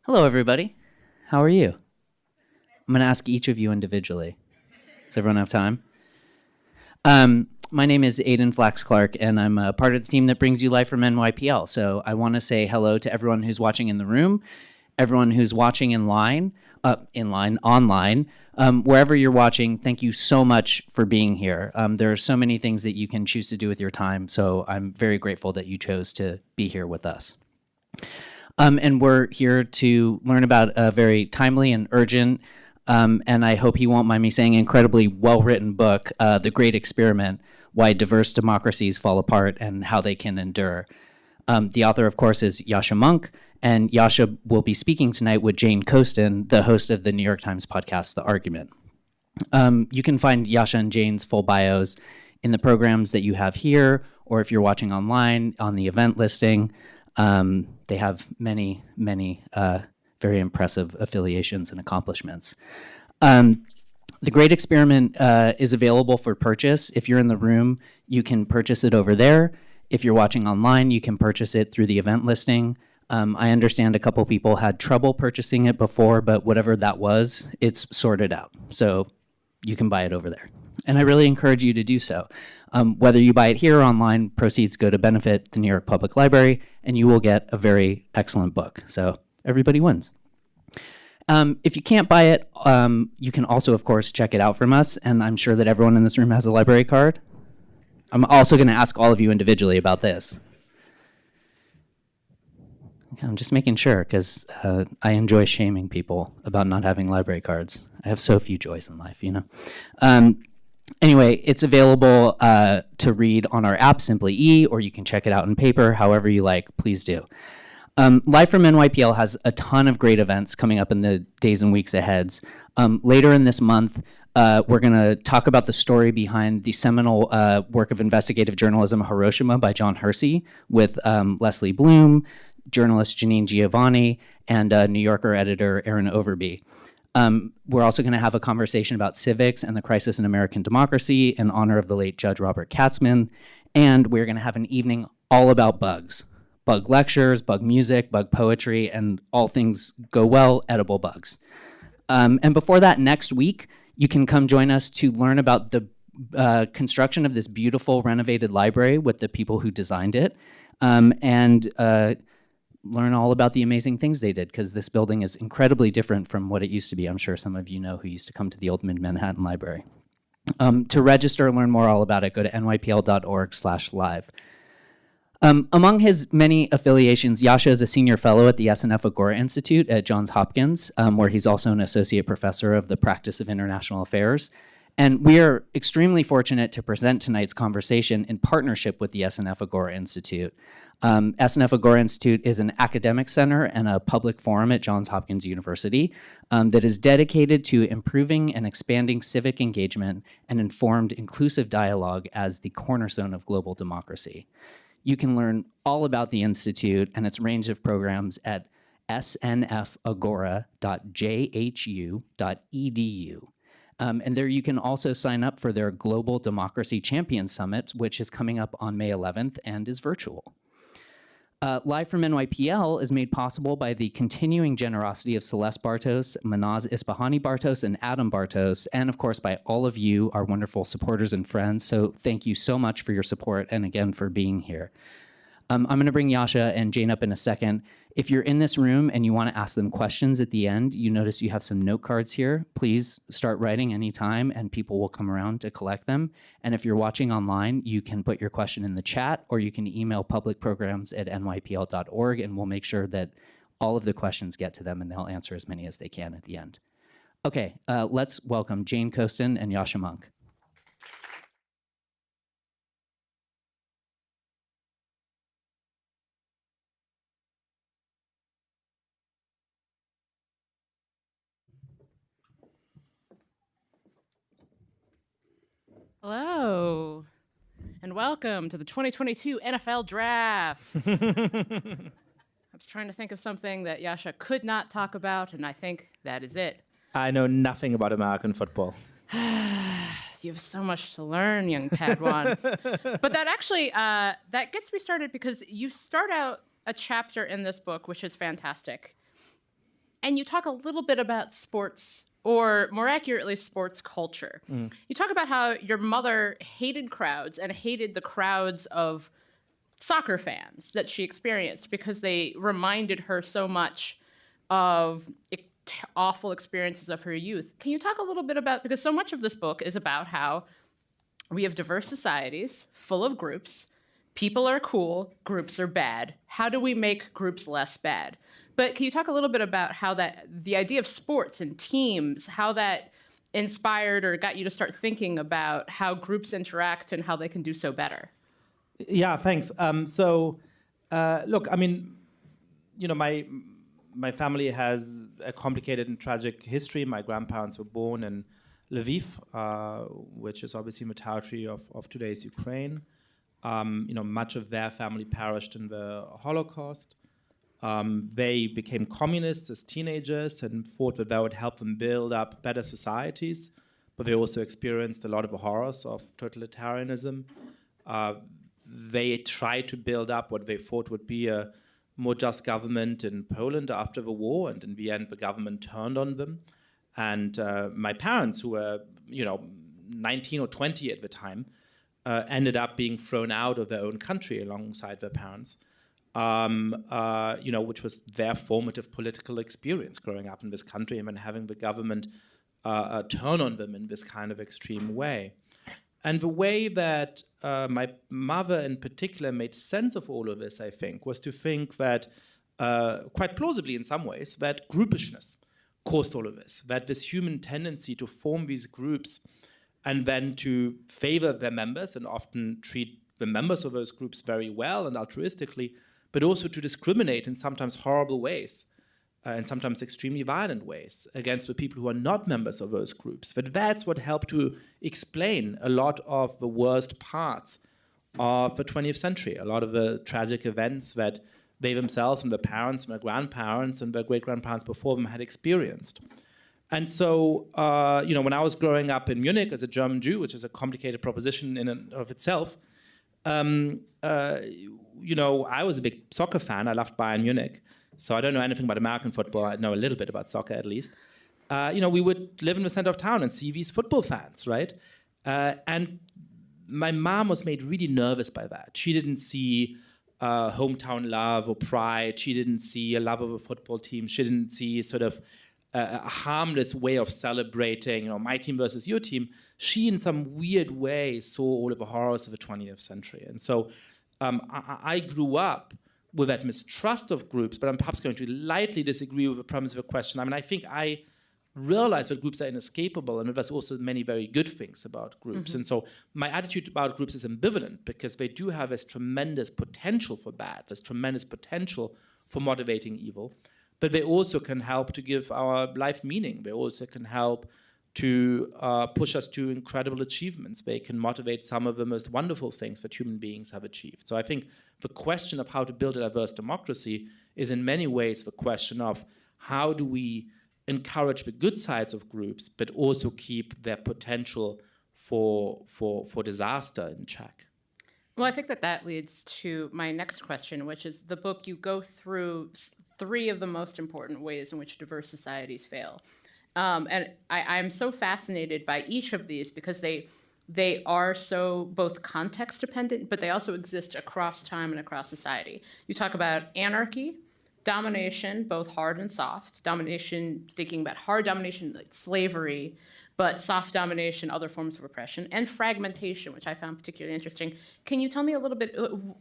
Hello, everybody. How are you? I'm going to ask each of you individually. Does everyone have time? My name is Aidan Flax-Clark, and I'm a part of the team that brings you live from NYPL. So I want to say hello to everyone who's watching in the room, everyone who's watching online, online. Wherever you're watching, thank you so much for being here. There are so many things that you can choose to do with your time, so I'm very grateful that you chose to be here with us. And we're here to learn about a very timely and urgent, and I hope he won't mind me saying, incredibly well-written book, The Great Experiment, Why Diverse Democracies Fall Apart and How They Can Endure. The author, of course, is Yascha Mounk, and Yascha will be speaking tonight with Jane Coaston, the host of the New York Times podcast, The Argument. You can find Yascha and Jane's full bios in the programs that you have here, or if you're watching online, on the event listing. They have many, very impressive affiliations and accomplishments. The Great Experiment is available for purchase. If you're in the room, you can purchase it over there. If you're watching online, you can purchase it through the event listing. I understand a couple people had trouble purchasing it before, but whatever that was, it's sorted out. So you can buy it over there. And I really encourage you to do so. Whether you buy it here or online, proceeds go to benefit the New York Public Library, and you will get a very excellent book. So everybody wins. If you can't buy it, you can also, of course, check it out from us, and I'm sure that everyone in this room has a library card. I'm also going to ask all of you individually about this. I'm just making sure, because I enjoy shaming people about not having library cards. I have so few joys in life, you know. Anyway, it's available to read on our app, Simply E, or you can check it out in paper, however you like, please do. Live from NYPL has a ton of great events coming up in the days and weeks ahead. Later in this month, we're going to talk about the story behind the seminal work of investigative journalism, Hiroshima, by John Hersey, with Leslie Bloom, journalist Janine Giovanni, and New Yorker editor Aaron Overby. We're also going to have a conversation about civics and the crisis in American democracy in honor of the late Judge Robert Katzman. And we're going to have an evening all about bugs. Bug lectures, bug music, bug poetry, and all things go well, edible bugs. And before that, next week, you can come join us to learn about the construction of this beautiful renovated library with the people who designed it. Learn all about the amazing things they did, because this building is incredibly different from what it used to be. I'm sure some of you know who used to come to the old Mid-Manhattan Library. To register and learn more all about it, go to nypl.org/live. Among his many affiliations, Yascha is a senior fellow at the SNF Agora Institute at Johns Hopkins, where he's also an associate professor of the practice of international affairs. And we are extremely fortunate to present tonight's conversation in partnership with the SNF Agora Institute. SNF Agora Institute is an academic center and a public forum at Johns Hopkins University that is dedicated to improving and expanding civic engagement and informed, inclusive dialogue as the cornerstone of global democracy. You can learn all about the Institute and its range of programs at snfagora.jhu.edu. And there you can also sign up for their Global Democracy Champion Summit, which is coming up on May 11th and is virtual. Live from NYPL is made possible by the continuing generosity of Celeste Bartos, Manaz Isbahani Bartos, and Adam Bartos, and of course by all of you, our wonderful supporters and friends. So thank you so much for your support and again for being here. I'm going to bring Yascha and Jane up in a second. If you're in this room and you want to ask them questions at the end, you notice you have some note cards here. Please start writing anytime and people will come around to collect them. And if you're watching online, you can put your question in the chat or you can email publicprograms@nypl.org and we'll make sure that all of the questions get to them and they'll answer as many as they can at the end. Okay, let's welcome Jane Coaston and Yascha Mounk. Hello, and welcome to the 2022 NFL Draft. I was trying to think of something that Yascha could not talk about, and I think that is it. I know nothing about American football. You have so much to learn, young Padawan. But that actually, that gets me started because you start out a chapter in this book, which is fantastic. And you talk a little bit about sports, or more accurately, sports culture. You talk about how your mother hated crowds and hated the crowds of soccer fans that she experienced because they reminded her so much of awful experiences of her youth. Can you talk a little bit about, because so much of this book is about how we have diverse societies full of groups. People are cool, groups are bad. How do we make groups less bad? But can you talk a little bit about how the idea of sports and teams, how that inspired or got you to start thinking about how groups interact and how they can do so better? Yeah, thanks. Look, I mean, my family has a complicated and tragic history. My grandparents were born in Lviv, which is obviously in the territory of today's Ukraine. Much of their family perished in the Holocaust. They became communists as teenagers and thought that would help them build up better societies, but they also experienced a lot of the horrors of totalitarianism. They tried to build up what they thought would be a more just government in Poland after the war, and in the end, the government turned on them. And my parents, who were, 19 or 20 at the time, ended up being thrown out of their own country alongside their parents, which was their formative political experience growing up in this country and then having the government turn on them in this kind of extreme way. And the way that my mother in particular made sense of all of this, I think, was to think that, quite plausibly in some ways, that groupishness caused all of this, that this human tendency to form these groups and then to favor their members and often treat the members of those groups very well and altruistically, but also to discriminate in sometimes horrible ways, and sometimes extremely violent ways against the people who are not members of those groups. But that's what helped to explain a lot of the worst parts of the 20th century, a lot of the tragic events that they themselves and their parents and their grandparents and their great-grandparents before them had experienced. And so, when I was growing up in Munich as a German Jew, which is a complicated proposition in and of itself, I was a big soccer fan. I loved Bayern Munich. So I don't know anything about American football. I know a little bit about soccer, at least. We would live in the center of town and see these football fans, right? And my mom was made really nervous by that. She didn't see hometown love or pride. She didn't see a love of a football team. She didn't see sort of a harmless way of celebrating, my team versus your team. She, in some weird way, saw all of the horrors of the 20th century. And so I grew up with that mistrust of groups, but I'm perhaps going to lightly disagree with the premise of the question. I mean, I think I realize that groups are inescapable, and there's also many very good things about groups. And so my attitude about groups is ambivalent, because they do have this tremendous potential for bad, this tremendous potential for motivating evil, but they also can help to give our life meaning. They also can help to push us to incredible achievements. They can motivate some of the most wonderful things that human beings have achieved. So I think the question of how to build a diverse democracy is in many ways the question of how do we encourage the good sides of groups, but also keep their potential for disaster in check. Well, I think that leads to my next question, which is the book, you go through three of the most important ways in which diverse societies fail. And I'm so fascinated by each of these because they are so both context dependent, but they also exist across time and across society. You talk about anarchy, domination, both hard and soft. Domination, thinking about hard domination like slavery, but soft domination, other forms of oppression, and fragmentation, which I found particularly interesting. Can you tell me a little bit,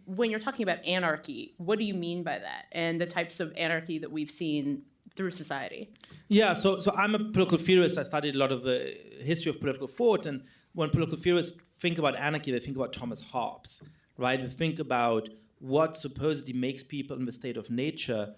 when you're talking about anarchy, what do you mean by that, and the types of anarchy that we've seen through society? Yeah, so I'm a political theorist. I studied a lot of the history of political thought, and when political theorists think about anarchy, they think about Thomas Hobbes, right? They think about what supposedly makes people in the state of nature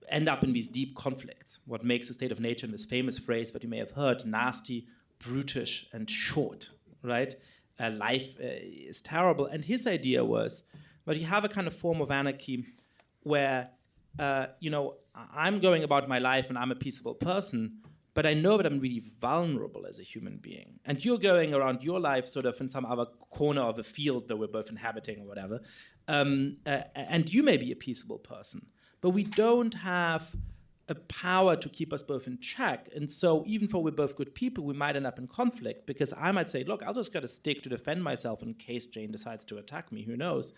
end up in these deep conflicts. What makes a state of nature, in this famous phrase that you may have heard, nasty, brutish, and short, right? Life is terrible. And his idea was that you have a kind of form of anarchy where, I'm going about my life and I'm a peaceable person, but I know that I'm really vulnerable as a human being. And you're going around your life sort of in some other corner of a field that we're both inhabiting or whatever, and you may be a peaceable person. But but we don't have a power to keep us both in check. And so even though we're both good people, we might end up in conflict, because I might say, look, I'll just get a stick to defend myself in case Jane decides to attack me, who knows?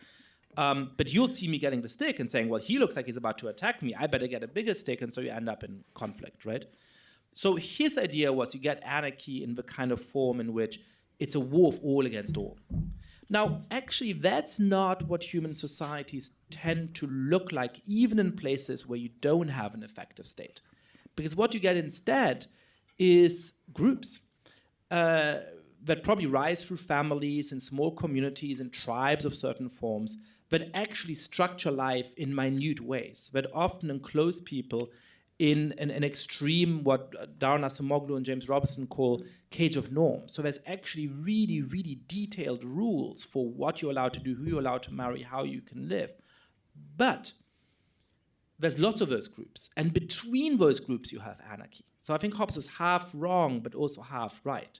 But you'll see me getting the stick and saying, well, he looks like he's about to attack me. I better get a bigger stick. And so you end up in conflict, right? So his idea was you get anarchy in the kind of form in which it's a war of all against all. Now, actually, that's not what human societies tend to look like, even in places where you don't have an effective state. Because what you get instead is groups that probably rise through families and small communities and tribes of certain forms, that actually structure life in minute ways, that often enclose people in an extreme, what Darren Acemoglu and James Robertson call cage of norms. So there's actually really, really detailed rules for what you're allowed to do, who you're allowed to marry, how you can live. But there's lots of those groups. And between those groups, you have anarchy. So I think Hobbes was half wrong, but also half right.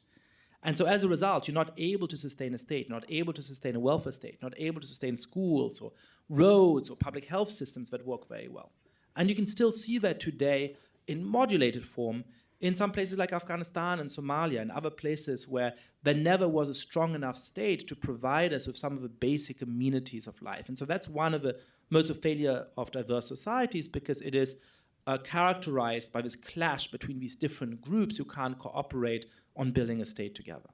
And so as a result, you're not able to sustain a state, not able to sustain a welfare state, not able to sustain schools or roads or public health systems that work very well. And you can still see that today in modulated form in some places like Afghanistan and Somalia and other places where there never was a strong enough state to provide us with some of the basic amenities of life. And so that's one of the modes of failure of diverse societies, because it is characterized by this clash between these different groups who can't cooperate on building a state together.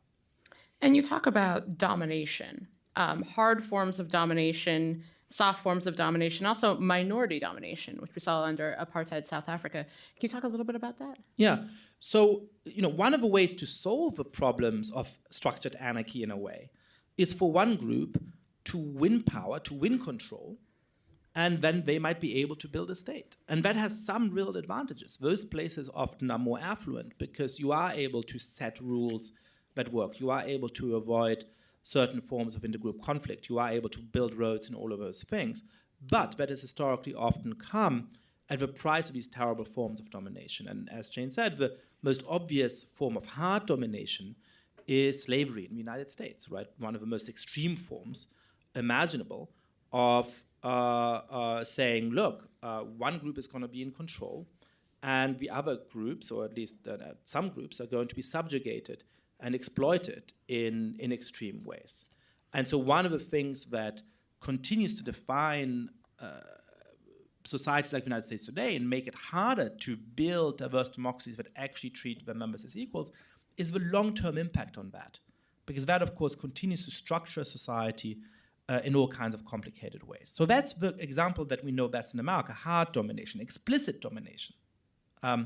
And you talk about domination, hard forms of domination, soft forms of domination, also minority domination, which we saw under apartheid South Africa. Can you talk a little bit about that? Yeah. So, one of the ways to solve the problems of structured anarchy in a way is for one group to win power, to win control, and then they might be able to build a state. And that has some real advantages. Those places often are more affluent because you are able to set rules that work. You are able to avoid certain forms of intergroup conflict. You are able to build roads and all of those things. But that has historically often come at the price of these terrible forms of domination. And as Jane said, the most obvious form of hard domination is slavery in the United States, right? One of the most extreme forms imaginable of saying, look, one group is going to be in control, and the other groups, or at least some groups, are going to be subjugated and exploited in extreme ways. And so one of the things that continues to define societies like the United States today and make it harder to build diverse democracies that actually treat their members as equals is the long-term impact on that. Because that, of course, continues to structure society in all kinds of complicated ways. So that's the example that we know best in America, hard domination, explicit domination. But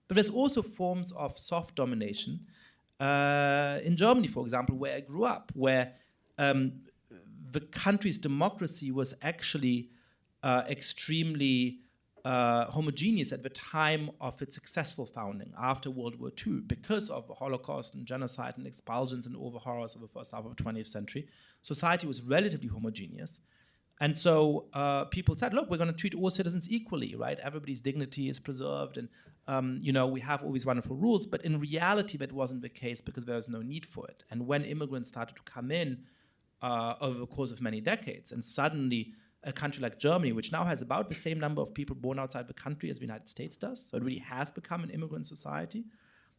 there's also forms of soft domination in Germany, for example, where I grew up, where the country's democracy was actually extremely homogeneous at the time of its successful founding after World War II, because of the Holocaust and genocide and expulsions and all the horrors of the first half of the 20th century. Society was relatively homogeneous. And so people said, look, we're going to treat all citizens equally, right? Everybody's dignity is preserved, and we have all these wonderful rules. But in reality, that wasn't the case because there was no need for it. And when immigrants started to come in over the course of many decades, and suddenly a country like Germany, which now has about the same number of people born outside the country as the United States does, so it really has become an immigrant society,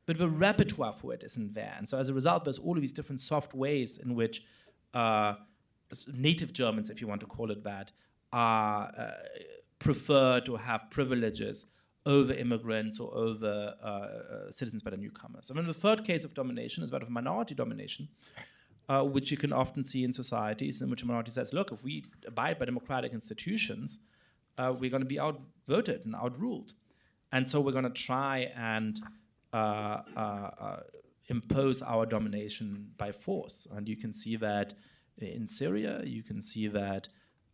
but the repertoire for it isn't there. And so as a result, there's all of these different soft ways in which native Germans, if you want to call it that, are preferred or have privileges over immigrants or over citizens that are newcomers. And then the third case of domination is that of minority domination, which you can often see in societies in which a minority says, look, if we abide by democratic institutions, we're going to be outvoted and outruled. And so we're going to try and impose our domination by force. And you can see that in Syria, you can see that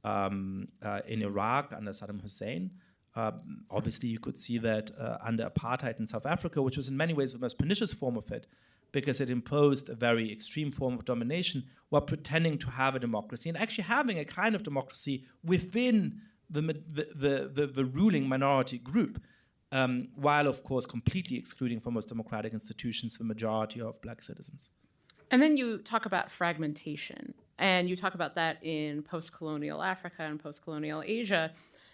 in Iraq under Saddam Hussein. Obviously, you could see that under apartheid in South Africa, which was in many ways the most pernicious form of it, because it imposed a very extreme form of domination while pretending to have a democracy and actually having a kind of democracy within the ruling minority group, while, of course, completely excluding from most democratic institutions the majority of black citizens. And then you talk about fragmentation, and you talk about that in post-colonial Africa and post-colonial Asia.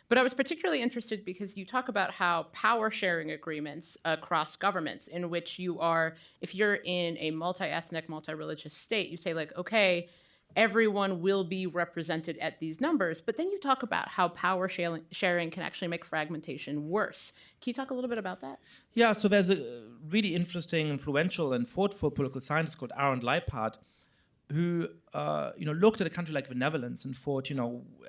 But I was particularly interested because you talk about how power sharing agreements across governments, in which you are, if you're in a multi-ethnic, multi-religious state, you say, like, okay, everyone will be represented at these numbers. But then you talk about how power sharing can actually make fragmentation worse. Can you talk a little bit about that? Yeah, so there's a really interesting, influential, and thoughtful political scientist called Aaron Leipart, who looked at a country like the Netherlands and thought,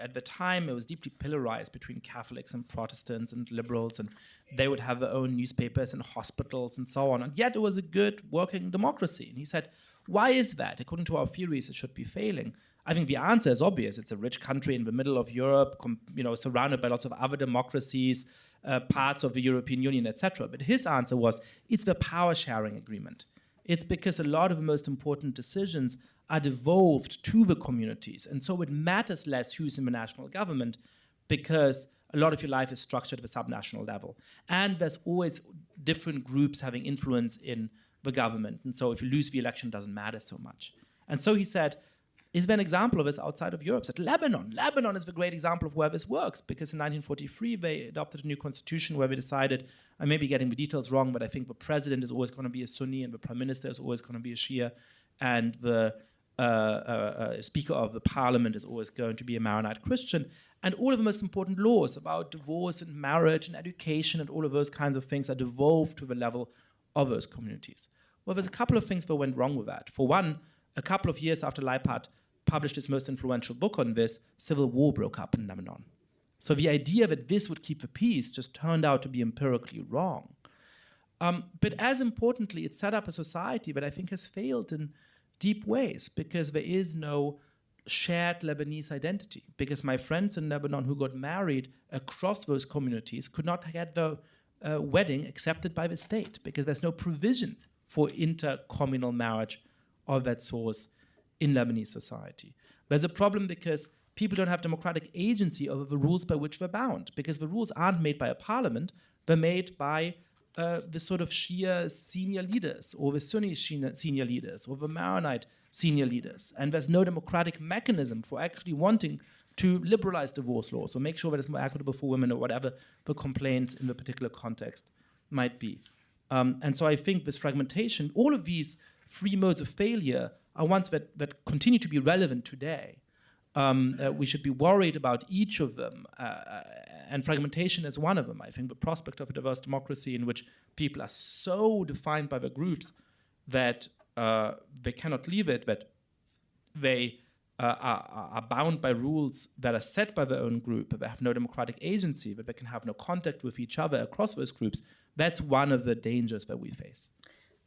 at the time it was deeply polarized between Catholics and Protestants and liberals, and they would have their own newspapers and hospitals and so on, and yet it was a good working democracy. And he said, why is that? According to our theories, it should be failing. I think the answer is obvious. It's a rich country in the middle of Europe, surrounded by lots of other democracies, parts of the European Union, etc. But his answer was, it's the power sharing agreement. It's because a lot of the most important decisions are devolved to the communities. And so it matters less who's in the national government, because a lot of your life is structured at the subnational level. And there's always different groups having influence in the government. And so if you lose the election, it doesn't matter so much. And so he said, is there an example of this outside of Europe? He said, Lebanon. Lebanon is the great example of where this works, because in 1943, they adopted a new constitution where they decided, I may be getting the details wrong, but I think the president is always going to be a Sunni and the prime minister is always going to be a Shia, and the Speaker of the Parliament is always going to be a Maronite Christian. And all of the most important laws about divorce and marriage and education and all of those kinds of things are devolved to the level of those communities. Well, there's a couple of things that went wrong with that. For one, a couple of years after Leipart published his most influential book on this, civil war broke up in Lebanon. So the idea that this would keep the peace just turned out to be empirically wrong. But as importantly, it set up a society that I think has failed in deep ways, because there is no shared Lebanese identity. Because my friends in Lebanon who got married across those communities could not get their wedding accepted by the state, because there's no provision for intercommunal marriage of that source in Lebanese society. There's a problem because people don't have democratic agency over the rules by which they're bound, because the rules aren't made by a parliament, they're made by the sort of Shia senior leaders, or the Sunni senior leaders, or the Maronite senior leaders. And there's no democratic mechanism for actually wanting to liberalize divorce laws or make sure that it's more equitable for women, or whatever the complaints in the particular context might be. And so I think this fragmentation, all of these three modes of failure are ones that continue to be relevant today. We should be worried about each of them, and fragmentation is one of them. I think the prospect of a diverse democracy in which people are so defined by the groups that they cannot leave it, that they are bound by rules that are set by their own group, that they have no democratic agency, that they can have no contact with each other across those groups. That's one of the dangers that we face.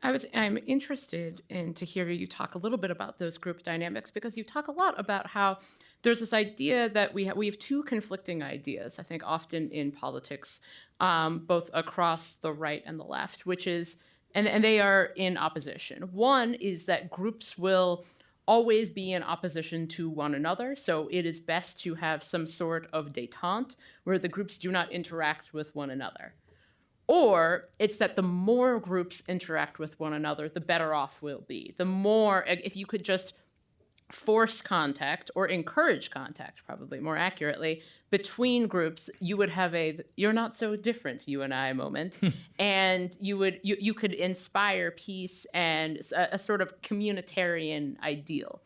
I'm interested in to hear you talk a little bit about those group dynamics, because you talk a lot about how there's this idea that we have two conflicting ideas, I think, often in politics, both across the right and the left, which is, and they are in opposition. One is that groups will always be in opposition to one another, so it is best to have some sort of détente where the groups do not interact with one another. Or it's that the more groups interact with one another, the better off we'll be. The more, if you could just force contact, or encourage contact, probably more accurately, between groups, you would have a "you're not so different, you and I" moment, and you could inspire peace and a sort of communitarian ideal.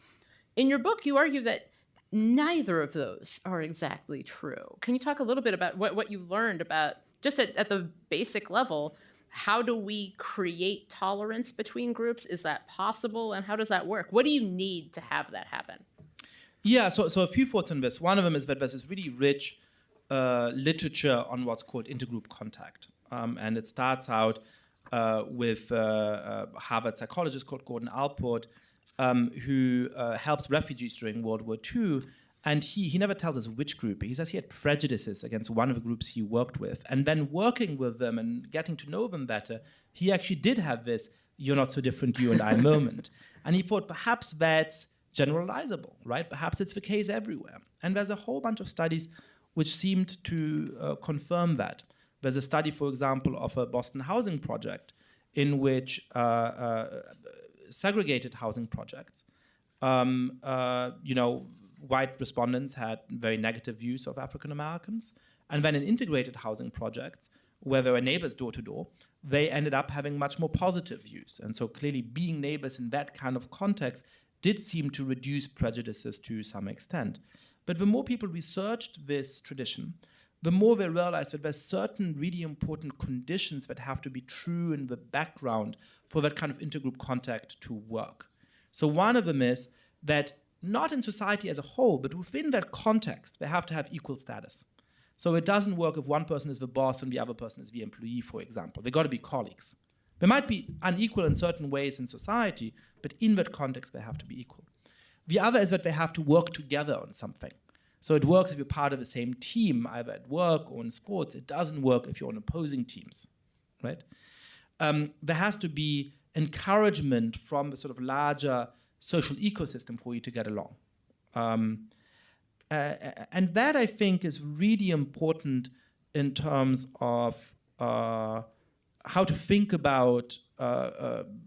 In your book, you argue that neither of those are exactly true. Can you talk a little bit about what you learned about, just at the basic level, how do we create tolerance between groups? Is that possible? And how does that work? What do you need to have that happen? Yeah, so a few thoughts on this. One of them is that there's this really rich literature on what's called intergroup contact. And it starts out with a Harvard psychologist called Gordon Allport, who helps refugees during World War II. And he never tells us which group. He says he had prejudices against one of the groups he worked with. And then working with them and getting to know them better, he actually did have this "you're not so different, you and I" moment. And he thought perhaps that's generalizable, right? Perhaps it's the case everywhere. And there's a whole bunch of studies which seemed to confirm that. There's a study, for example, of a Boston housing project in which segregated housing projects, white respondents had very negative views of African Americans, And then in integrated housing projects, where there were neighbors door to door, they ended up having much more positive views. And so clearly being neighbors in that kind of context did seem to reduce prejudices to some extent. But the more people researched this tradition, the more they realized that there's certain really important conditions that have to be true in the background for that kind of intergroup contact to work. So one of them is that not in society as a whole, but within that context, they have to have equal status. So it doesn't work if one person is the boss and the other person is the employee, for example. They've got to be colleagues. They might be unequal in certain ways in society, but in that context, they have to be equal. The other is that they have to work together on something. So it works if you're part of the same team, either at work or in sports. It doesn't work if you're on opposing teams, right? There has to be encouragement from the sort of larger social ecosystem for you to get along. And that, I think, is really important in terms of how to think about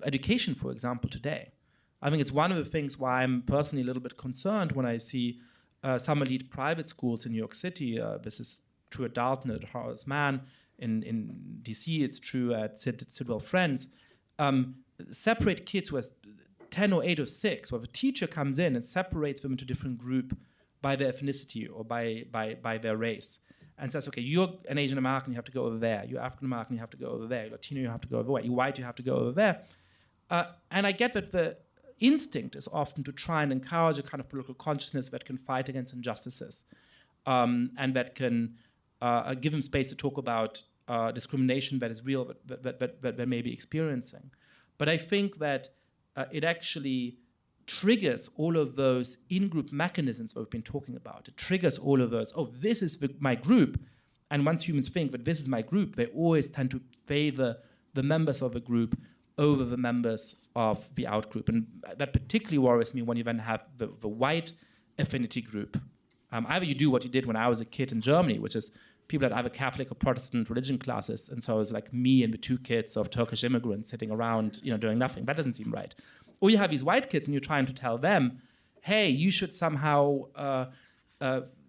education, for example, today. I think it's one of the things why I'm personally a little bit concerned when I see some elite private schools in New York City. This is true at Dalton, at Horace Mann. In DC, it's true at Sidwell Friends. Separate kids who are 10 or 8 or 6, where the teacher comes in and separates them into different groups by their ethnicity or by their race, and says, okay, you're an Asian American, you have to go over there. You're African American, you have to go over there. You're Latino, you have to go over there. You're white, you have to go over there. And I get that the instinct is often to try and encourage a kind of political consciousness that can fight against injustices, and that can give them space to talk about discrimination that is real, that they may be experiencing. But I think that it actually triggers all of those in-group mechanisms that we've been talking about. It triggers all of those, oh, this is my group. And once humans think that this is my group, they always tend to favor the members of the group over the members of the out-group. And that particularly worries me when you then have the white affinity group. Either you do what you did when I was a kid in Germany, which is people that either Catholic or Protestant religion classes, and so it was like me and the 2 kids of Turkish immigrants sitting around, doing nothing. That doesn't seem right. Or you have these white kids and you're trying to tell them, hey, you should somehow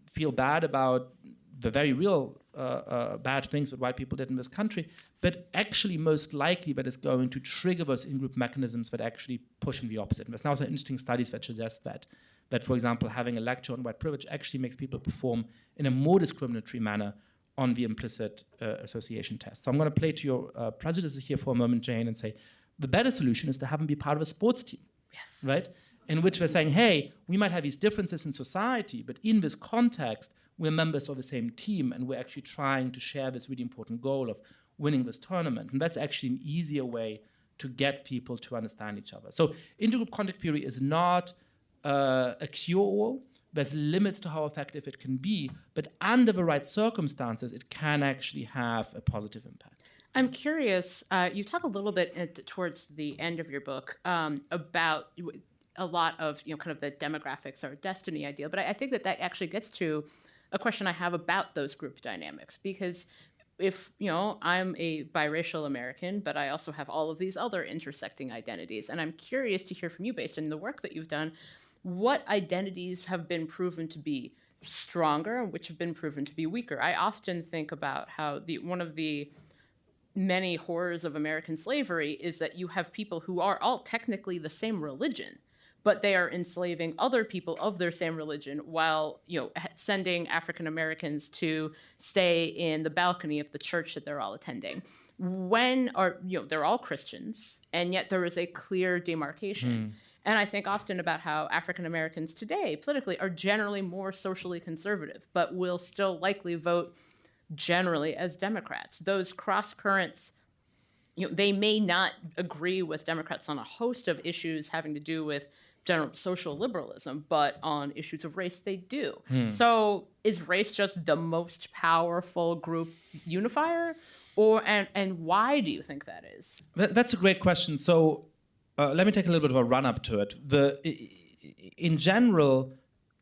feel bad about the very real bad things that white people did in this country, but actually most likely that is going to trigger those in-group mechanisms that actually push in the opposite. And there's now some interesting studies that suggest that, for example, having a lecture on white privilege actually makes people perform in a more discriminatory manner on the implicit association test. So I'm going to play to your prejudices here for a moment, Jane, and say, the better solution is to have them be part of a sports team, yes, right? In which they're saying, hey, we might have these differences in society, but in this context, we're members of the same team, and we're actually trying to share this really important goal of winning this tournament. And that's actually an easier way to get people to understand each other. So intergroup contact theory is not a cure-all. There's limits to how effective it can be, but under the right circumstances, it can actually have a positive impact. I'm curious, you talk a little bit towards the end of your book about a lot of, kind of the demographics or destiny idea, but I think that actually gets to a question I have about those group dynamics, because if, I'm a biracial American, but I also have all of these other intersecting identities, and I'm curious to hear from you, based on the work that you've done, what identities have been proven to be stronger and which have been proven to be weaker. I often think about how one of the many horrors of American slavery is that you have people who are all technically the same religion, but they are enslaving other people of their same religion while, sending African Americans to stay in the balcony of the church that they're all attending. They're all Christians, and yet there is a clear demarcation. And I think often about how African Americans today, politically, are generally more socially conservative, but will still likely vote generally as Democrats. Those cross currents, they may not agree with Democrats on a host of issues having to do with general social liberalism, but on issues of race, they do. So is race just the most powerful group unifier? And why do you think that is? That's a great question. So let me take a little bit of a run-up to it. In general,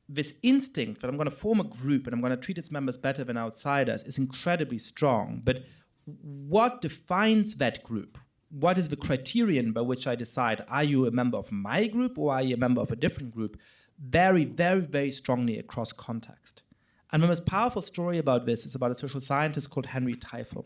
this instinct that I'm going to form a group and I'm going to treat its members better than outsiders is incredibly strong. But what defines that group? What is the criterion by which I decide, are you a member of my group or are you a member of a different group? Very, very, very strongly across context. And the most powerful story about this is about a social scientist called Henry Teifel,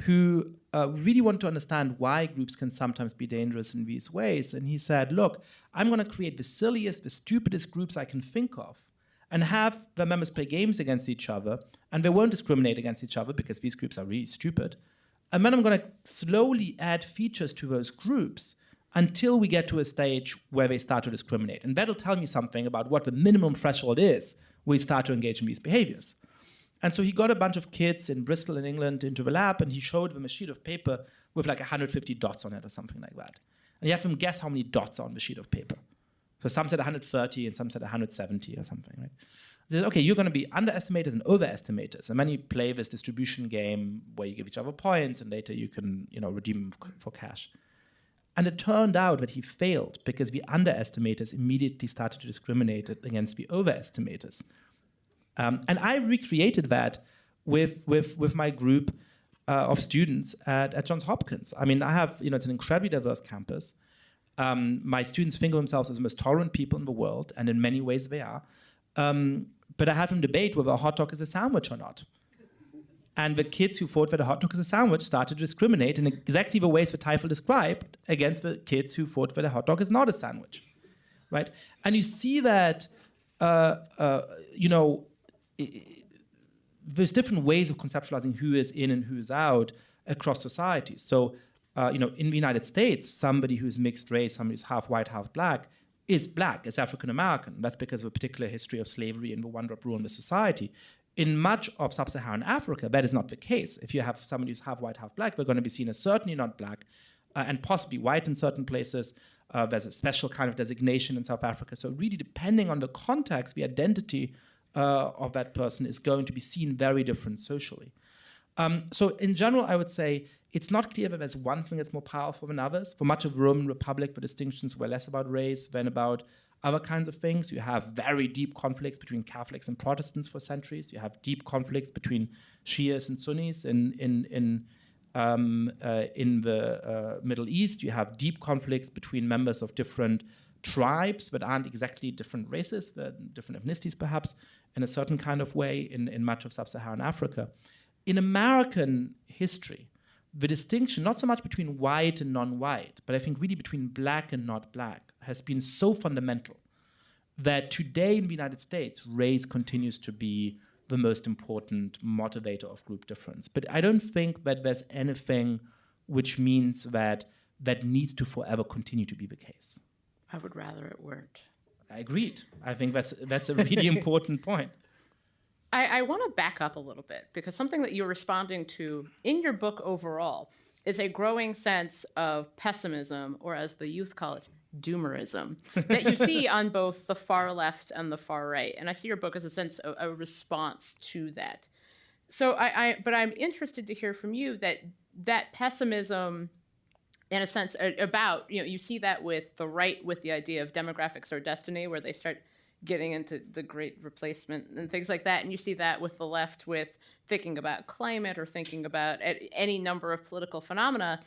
who really wanted to understand why groups can sometimes be dangerous in these ways. And he said, look, I'm going to create the silliest, the stupidest groups I can think of and have the members play games against each other, and they won't discriminate against each other because these groups are really stupid. And then I'm going to slowly add features to those groups until we get to a stage where they start to discriminate. And that'll tell me something about what the minimum threshold is where we start to engage in these behaviors. And so he got a bunch of kids in Bristol in England into the lab, and he showed them a sheet of paper with like 150 dots on it or something like that. And he had them guess how many dots are on the sheet of paper. So some said 130 and some said 170 or something, right? They said, okay, you're going to be underestimators and overestimators. And then you play this distribution game where you give each other points, and later you can, redeem them for cash. And it turned out that he failed because the underestimators immediately started to discriminate against the overestimators. And I recreated that with my group of students at Johns Hopkins. I mean, I have, it's an incredibly diverse campus. My students think of themselves as the most tolerant people in the world, and in many ways they are. But I had them debate whether a hot dog is a sandwich or not. And the kids who thought that a hot dog is a sandwich started to discriminate in exactly the ways that Teifel described against the kids who thought that a hot dog is not a sandwich, right? And you see that, there's different ways of conceptualizing who is in and who is out across societies. So, in the United States, somebody who's mixed race, somebody who's half white, half black, is African American. That's because of a particular history of slavery and the one-drop rule in the society. In much of sub-Saharan Africa, that is not the case. If you have somebody who's half white, half black, they're going to be seen as certainly not black and possibly white in certain places. There's a special kind of designation in South Africa. So really, depending on the context, the identity of that person is going to be seen very different socially. So in general, I would say it's not clear that there's one thing that's more powerful than others. For much of the Roman Republic, the distinctions were less about race than about other kinds of things. You have very deep conflicts between Catholics and Protestants for centuries. You have deep conflicts between Shias and Sunnis in the Middle East. You have deep conflicts between members of different tribes that aren't exactly different races, different ethnicities perhaps, in a certain kind of way in much of sub-Saharan Africa. In American history, the distinction, not so much between white and non-white, but I think really between black and not black, has been so fundamental that today in the United States, race continues to be the most important motivator of group difference. But I don't think that there's anything which means that needs to forever continue to be the case. I would rather it weren't. I agreed. I think that's a really important point. I want to back up a little bit, because something that you're responding to in your book overall is a growing sense of pessimism, or as the youth call it, doomerism, that you see on both the far left and the far right. And I see your book as a sense of a response to that. So but I'm interested to hear from you that pessimism, in a sense, about, you see that with the right, with the idea of demographics or destiny, where they start getting into the great replacement and things like that. And you see that with the left, with thinking about climate or thinking about any number of political phenomena.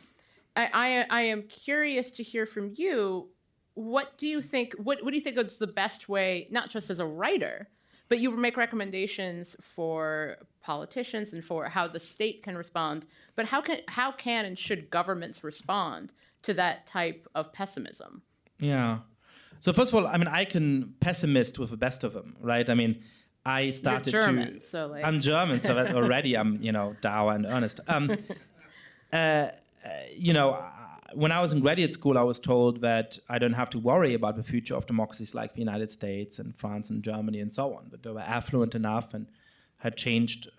I am curious to hear from you. What do you think? What do you think is the best way, not just as a writer, but you make recommendations for politicians and for how the state can respond? But how can and should governments respond to that type of pessimism? Yeah. So first of all, I mean, I can pessimist with the best of them, right? I mean, I started You're German, so like... I'm German, so that already I'm, dour and earnest. When I was in graduate school, I was told that I don't have to worry about the future of democracies like the United States and France and Germany and so on, but they were affluent enough and had changed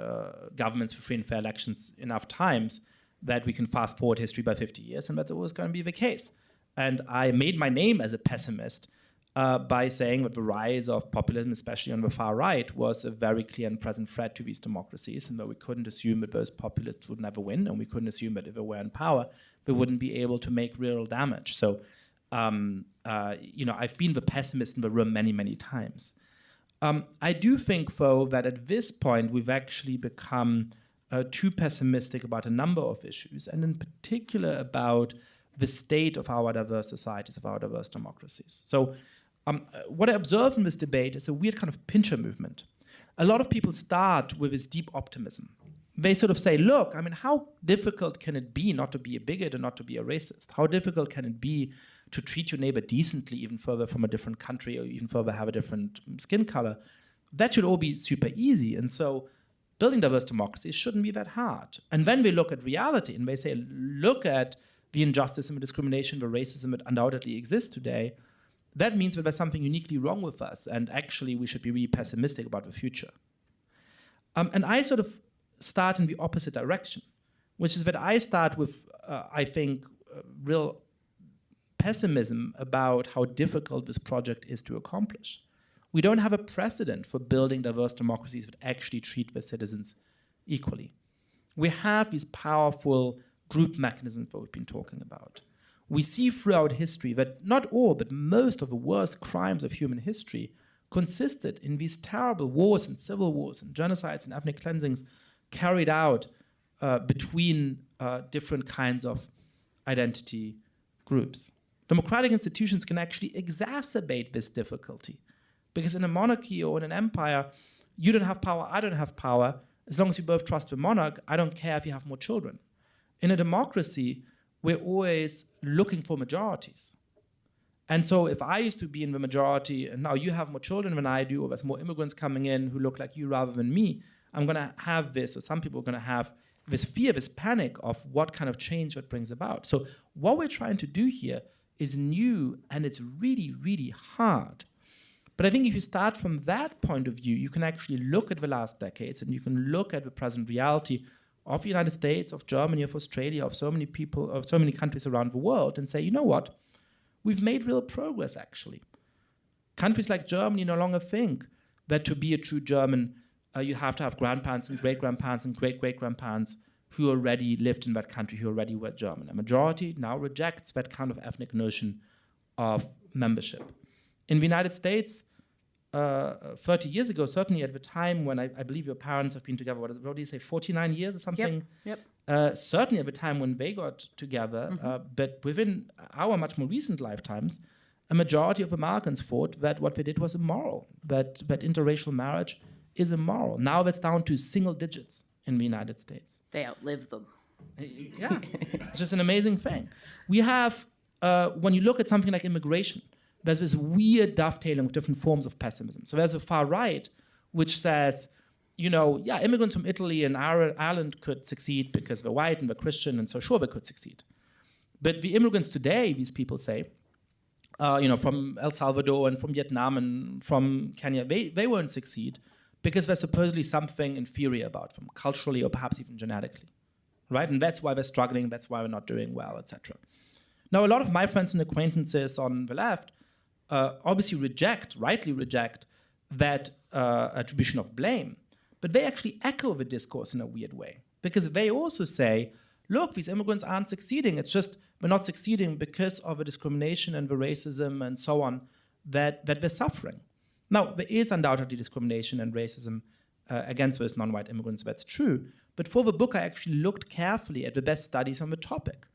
governments for free and fair elections enough times that we can fast forward history by 50 years, and that was going to be the case. And I made my name as a pessimist by saying that the rise of populism, especially on the far right, was a very clear and present threat to these democracies, and that we couldn't assume that those populists would never win, and we couldn't assume that if they were in power, they wouldn't be able to make real damage. So, I've been the pessimist in the room many, many times. I do think, though, that at this point, we've actually become too pessimistic about a number of issues, and in particular about the state of our diverse societies, of our diverse democracies. So what I observe in this debate is a weird kind of pincher movement. a lot of people start with this deep optimism. They sort of say, look, I mean, how difficult can it be not to be a bigot and not to be a racist? How difficult can it be to treat your neighbor decently, even further from a different country or even further have a different skin color? That should all be super easy. And so building diverse democracies shouldn't be that hard. And then we look at reality and they say, look at the injustice and the discrimination, the racism that undoubtedly exists today. That means that there's something uniquely wrong with us, and actually we should be really pessimistic about the future. And I sort of start in the opposite direction, which is that I start with, I think, real pessimism about how difficult this project is to accomplish. We don't have a precedent for building diverse democracies that actually treat their citizens equally. We have these powerful group mechanisms that we've been talking about. We see throughout history that not all, but most of the worst crimes of human history consisted in these terrible wars and civil wars and genocides and ethnic cleansings carried out between different kinds of identity groups. Democratic institutions can actually exacerbate this difficulty, because in a monarchy or in an empire, you don't have power, I don't have power. As long as you both trust the monarch, I don't care if you have more children. In a democracy, we're always looking for majorities. And so if I used to be in the majority and now you have more children than I do, or there's more immigrants coming in who look like you rather than me, I'm going to have this, or some people are going to have this fear, this panic of what kind of change that brings about. So what we're trying to do here is new, and it's really, really hard. But I think if you start from that point of view, you can actually look at the last decades and you can look at the present reality of the United States, of Germany, of Australia, of so many people, of so many countries around the world, and say, you know what? We've made real progress, actually. Countries like Germany no longer think that to be a true German, you have to have grandparents and great-grandparents and great-great-grandparents who already lived in that country, who already were German. A majority now rejects that kind of ethnic notion of membership. In the United States, 30 years ago, certainly at the time when I believe your parents have been together, what do you say, 49 years or something? Yep. Certainly at the time when they got together, but within our much more recent lifetimes, a majority of Americans thought that what they did was immoral, that interracial marriage is immoral. Now that's down to single digits in the United States. They outlive them. Yeah, it's just an amazing thing. We have, when you look at something like immigration, there's this weird dovetailing of different forms of pessimism. So there's a far right, which says, you know, yeah, immigrants from Italy and Ireland could succeed because they're white and they're Christian, and so sure, they could succeed. But the immigrants today, these people say, from El Salvador and from Vietnam and from Kenya, they won't succeed because there's supposedly something inferior about them, culturally or perhaps even genetically, right? And that's why they're struggling, that's why we're not doing well, etc. Now, a lot of my friends and acquaintances on the left obviously rightly reject that attribution of blame, but they actually echo the discourse in a weird way, because they also say, look, these immigrants aren't succeeding, it's just we're not succeeding because of the discrimination and the racism and so on that they're suffering. Now, there is undoubtedly discrimination and racism against those non-white immigrants, that's true, but for the book I actually looked carefully at the best studies on the topic.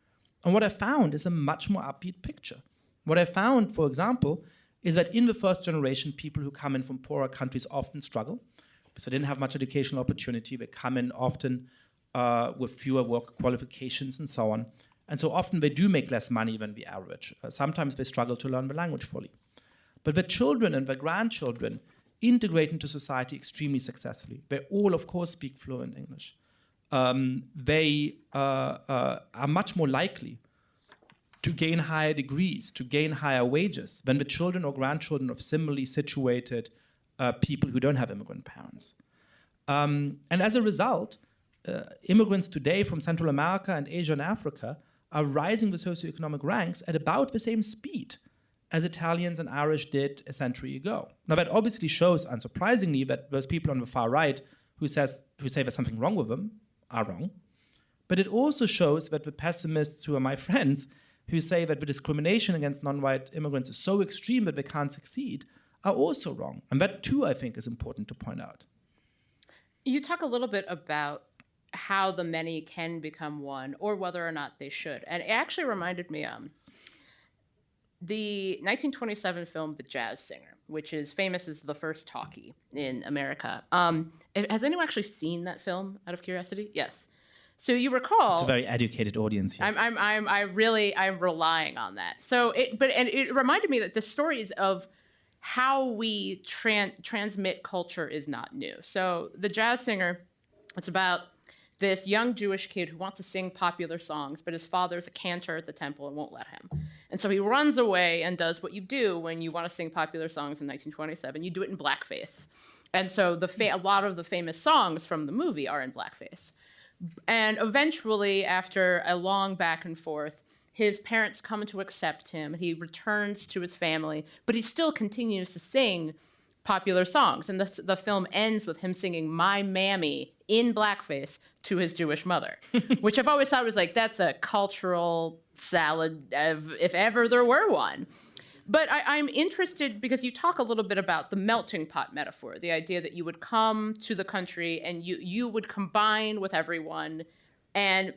And what I found is a much more upbeat picture. What I found, for example, is that in the first generation, people who come in from poorer countries often struggle because they didn't have much educational opportunity. They come in often with fewer work qualifications and so on. And so often they do make less money than the average. Sometimes they struggle to learn the language fully. But the children and the grandchildren integrate into society extremely successfully. They all, of course, speak fluent English. They are much more likely to gain higher degrees, to gain higher wages than the children or grandchildren of similarly situated people who don't have immigrant parents. And as a result, immigrants today from Central America and Asia and Africa are rising the socioeconomic ranks at about the same speed as Italians and Irish did a century ago. Now that obviously shows, unsurprisingly, that those people on the far right who say there's something wrong with them are wrong. But it also shows that the pessimists who are my friends who say that the discrimination against non-white immigrants is so extreme that they can't succeed are also wrong. And that too, I think, is important to point out. You talk a little bit about how the many can become one, or whether or not they should. And it actually reminded me, the 1927 film The Jazz Singer, which is famous as the first talkie in America. Has anyone actually seen that film, out of curiosity? Yes. So you recall, It's a very educated audience here. I'm relying on that. So it reminded me that the stories of how we transmit culture is not new. So The Jazz Singer, it's about this young Jewish kid who wants to sing popular songs, but his father's a cantor at the temple and won't let him. And so he runs away and does what you do when you want to sing popular songs in 1927. You do it in blackface. And so a lot of the famous songs from the movie are in blackface. And eventually, after a long back and forth, his parents come to accept him. He returns to his family, but he still continues to sing popular songs. And the film ends with him singing My Mammy in blackface to his Jewish mother, which I've always thought was like, that's a cultural salad, if ever there were one. But I'm interested because you talk a little bit about the melting pot metaphor, the idea that you would come to the country and you would combine with everyone and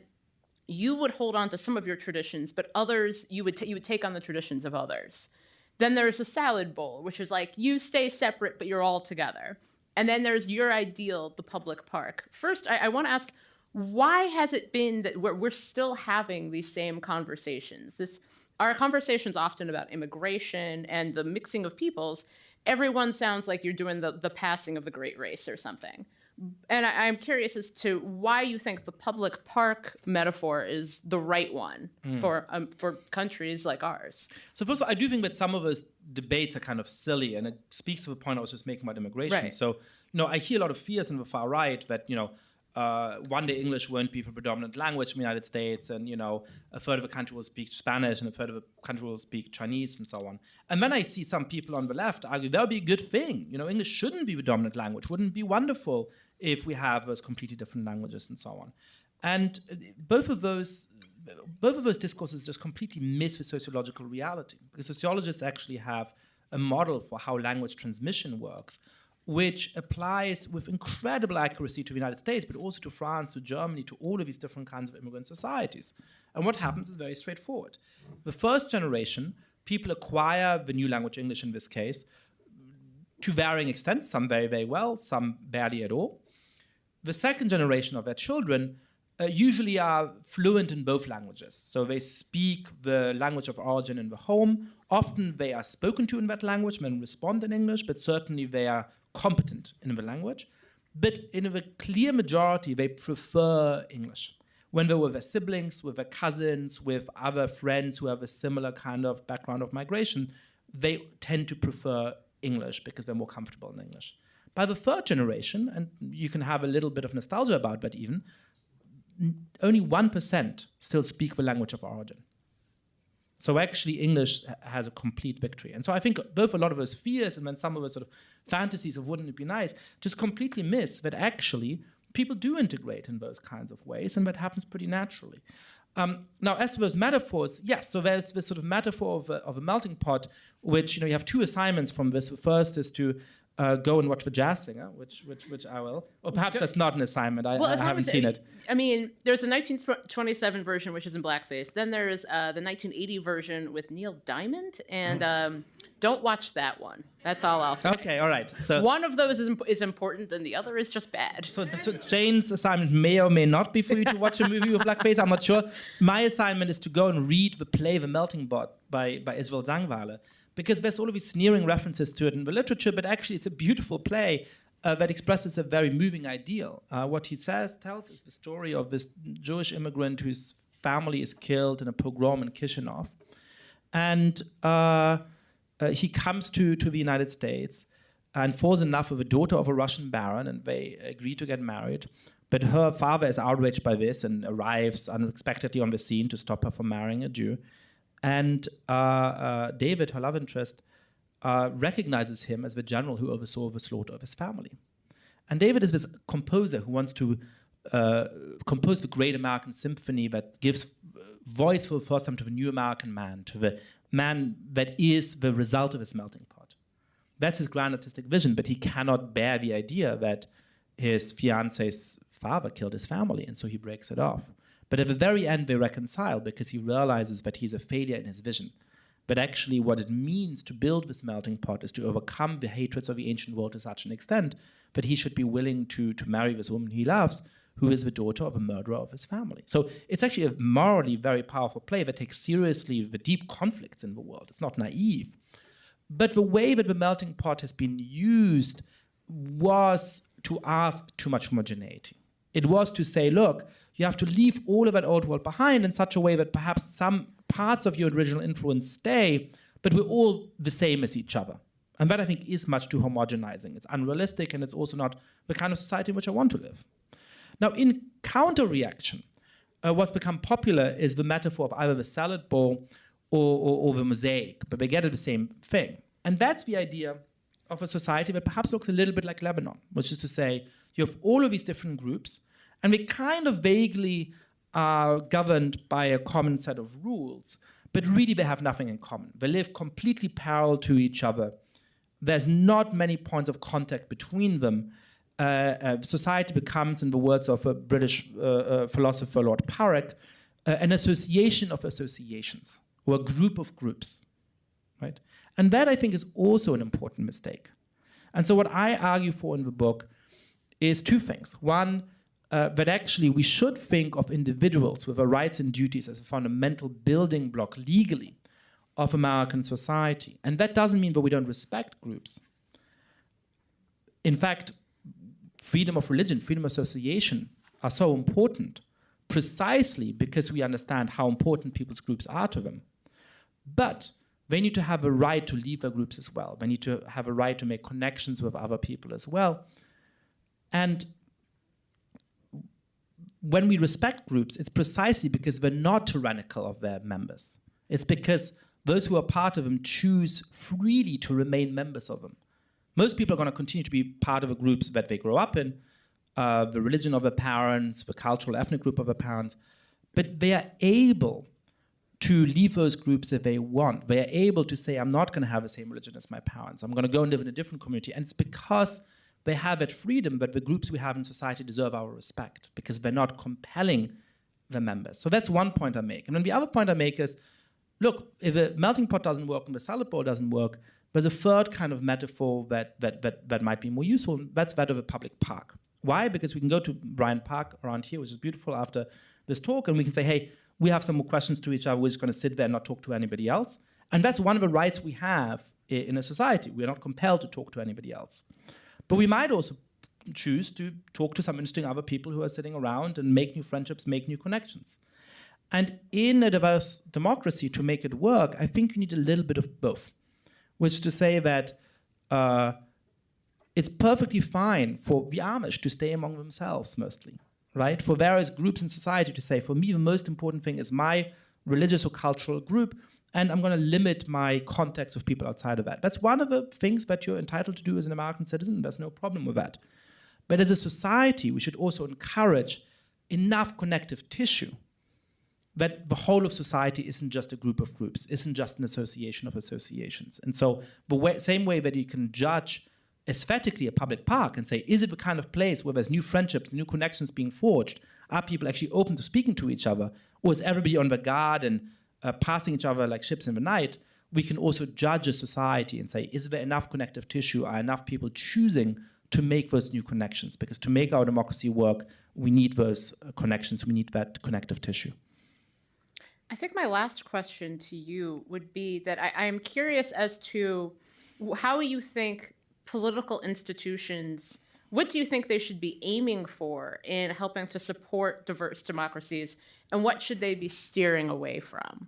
you would hold on to some of your traditions, but others, you would take on the traditions of others. Then there's a salad bowl, which is like, you stay separate, but you're all together. And then there's your ideal, the public park. First, I want to ask, why has it been that we're still having these same conversations? Our conversation's often about immigration and the mixing of peoples. Everyone sounds like you're doing the passing of the Great Race or something. And I'm curious as to why you think the public park metaphor is the right one for countries like ours. So first of all, I do think that some of those debates are kind of silly, and it speaks to the point I was just making about immigration. Right. So, I hear a lot of fears in the far right that, one day English won't be the predominant language in the United States, and, a third of the country will speak Spanish, and a third of the country will speak Chinese, and so on. And then I see some people on the left argue that would be a good thing. English shouldn't be the dominant language. Wouldn't it be wonderful if we have those completely different languages and so on? And both of those discourses just completely miss the sociological reality, because sociologists actually have a model for how language transmission works, which applies with incredible accuracy to the United States, but also to France, to Germany, to all of these different kinds of immigrant societies. And what happens is very straightforward. The first generation, people acquire the new language, English in this case, to varying extents, some very, very well, some barely at all. The second generation of their children usually are fluent in both languages. So they speak the language of origin in the home. Often they are spoken to in that language and respond in English, but certainly they are competent in the language. But in the clear majority, they prefer English. When they're with their siblings, with their cousins, with other friends who have a similar kind of background of migration, they tend to prefer English because they're more comfortable in English. By the third generation, and you can have a little bit of nostalgia about that even, only 1% still speak the language of origin. So actually English has a complete victory. And so I think both a lot of those fears and then some of those sort of fantasies of wouldn't it be nice just completely miss that actually people do integrate in those kinds of ways, and that happens pretty naturally. Now, as to those metaphors, yes, so there's this sort of metaphor of a melting pot, which, you have two assignments from this. The first is to go and watch The Jazz Singer, which I will. Or perhaps that's not an assignment. I haven't seen it. I mean, there's a 1927 version, which is in blackface. Then there's the 1980 version with Neil Diamond. And don't watch that one. That's all I'll say. Okay, all right. So one of those is important, and the other is just bad. So Jane's assignment may or may not be for you to watch a movie with blackface. I'm not sure. My assignment is to go and read the play The Melting Pot by Isabel Zangwale, because there's all of these sneering references to it in the literature, but actually it's a beautiful play that expresses a very moving ideal. What he tells is the story of this Jewish immigrant whose family is killed in a pogrom in Kishinev. And he comes to the United States and falls in love with the daughter of a Russian baron, and they agree to get married. But her father is outraged by this and arrives unexpectedly on the scene to stop her from marrying a Jew. And David, her love interest, recognizes him as the general who oversaw the slaughter of his family. And David is this composer who wants to compose the great American symphony that gives voice for the first time to the new American man, to the man that is the result of his melting pot. That's his grand artistic vision, but he cannot bear the idea that his fiance's father killed his family, and so he breaks it off. But at the very end, they reconcile because he realizes that he's a failure in his vision. But actually what it means to build this melting pot is to overcome the hatreds of the ancient world to such an extent that he should be willing to marry this woman he loves, who is the daughter of a murderer of his family. So it's actually a morally very powerful play that takes seriously the deep conflicts in the world. It's not naive. But the way that the melting pot has been used was to ask too much homogeneity. It was to say, look, you have to leave all of that old world behind in such a way that perhaps some parts of your original influence stay, but we're all the same as each other. And that, I think, is much too homogenizing. It's unrealistic, and it's also not the kind of society in which I want to live. Now, in counter-reaction, what's become popular is the metaphor of either the salad bowl or the mosaic, but they get at the same thing. And that's the idea of a society that perhaps looks a little bit like Lebanon, which is to say you have all of these different groups, and they kind of vaguely are governed by a common set of rules, but really they have nothing in common. They live completely parallel to each other. There's not many points of contact between them. Society becomes, in the words of a British philosopher, Lord Parrock, an association of associations, or a group of groups, right? And that, I think, is also an important mistake. And so what I argue for in the book is two things. One, that actually we should think of individuals with their rights and duties as a fundamental building block legally of American society. And that doesn't mean that we don't respect groups. In fact, freedom of religion, freedom of association are so important precisely because we understand how important people's groups are to them. But they need to have a right to leave their groups as well. They need to have a right to make connections with other people as well. And when we respect groups, it's precisely because they're not tyrannical of their members. It's because those who are part of them choose freely to remain members of them. Most people are going to continue to be part of the groups that they grow up in, the religion of their parents, the cultural ethnic group of their parents, but they are able to leave those groups if they want. They are able to say, I'm not going to have the same religion as my parents. I'm going to go and live in a different community. And it's because they have that freedom that the groups we have in society deserve our respect, because they're not compelling the members. So that's one point I make. And then the other point I make is, look, if a melting pot doesn't work and the salad bowl doesn't work, there's a third kind of metaphor that might be more useful. That's that of a public park. Why? Because we can go to Bryant Park around here, which is beautiful, after this talk, and we can say, hey, we have some more questions to each other. We're just going to sit there and not talk to anybody else. And that's one of the rights we have in a society. We are not compelled to talk to anybody else. But we might also choose to talk to some interesting other people who are sitting around and make new friendships, make new connections. And in a diverse democracy, to make it work, I think you need a little bit of both, which is to say that it's perfectly fine for the Amish to stay among themselves mostly, right? For various groups in society to say, for me, the most important thing is my religious or cultural group, and I'm going to limit my contacts with people outside of that. That's one of the things that you're entitled to do as an American citizen. There's no problem with that. But as a society, we should also encourage enough connective tissue that the whole of society isn't just a group of groups, isn't just an association of associations. And so the same way that you can judge aesthetically a public park and say, is it the kind of place where there's new friendships, new connections being forged? Are people actually open to speaking to each other? Or is everybody on their guard and passing each other like ships in the night? We can also judge a society and say, is there enough connective tissue? Are enough people choosing to make those new connections? Because to make our democracy work, we need those connections. We need that connective tissue. I think my last question to you would be that I am curious as to how you think political institutions, what do you think they should be aiming for in helping to support diverse democracies, and what should they be steering away from?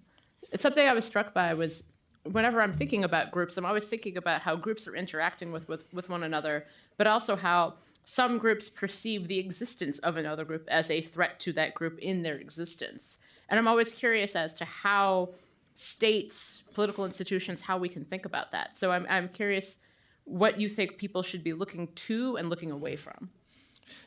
It's something I was struck by was whenever I'm thinking about groups, I'm always thinking about how groups are interacting with one another, but also how some groups perceive the existence of another group as a threat to that group in their existence. And I'm always curious as to how states, political institutions, how we can think about that. So I'm curious what you think people should be looking to and looking away from.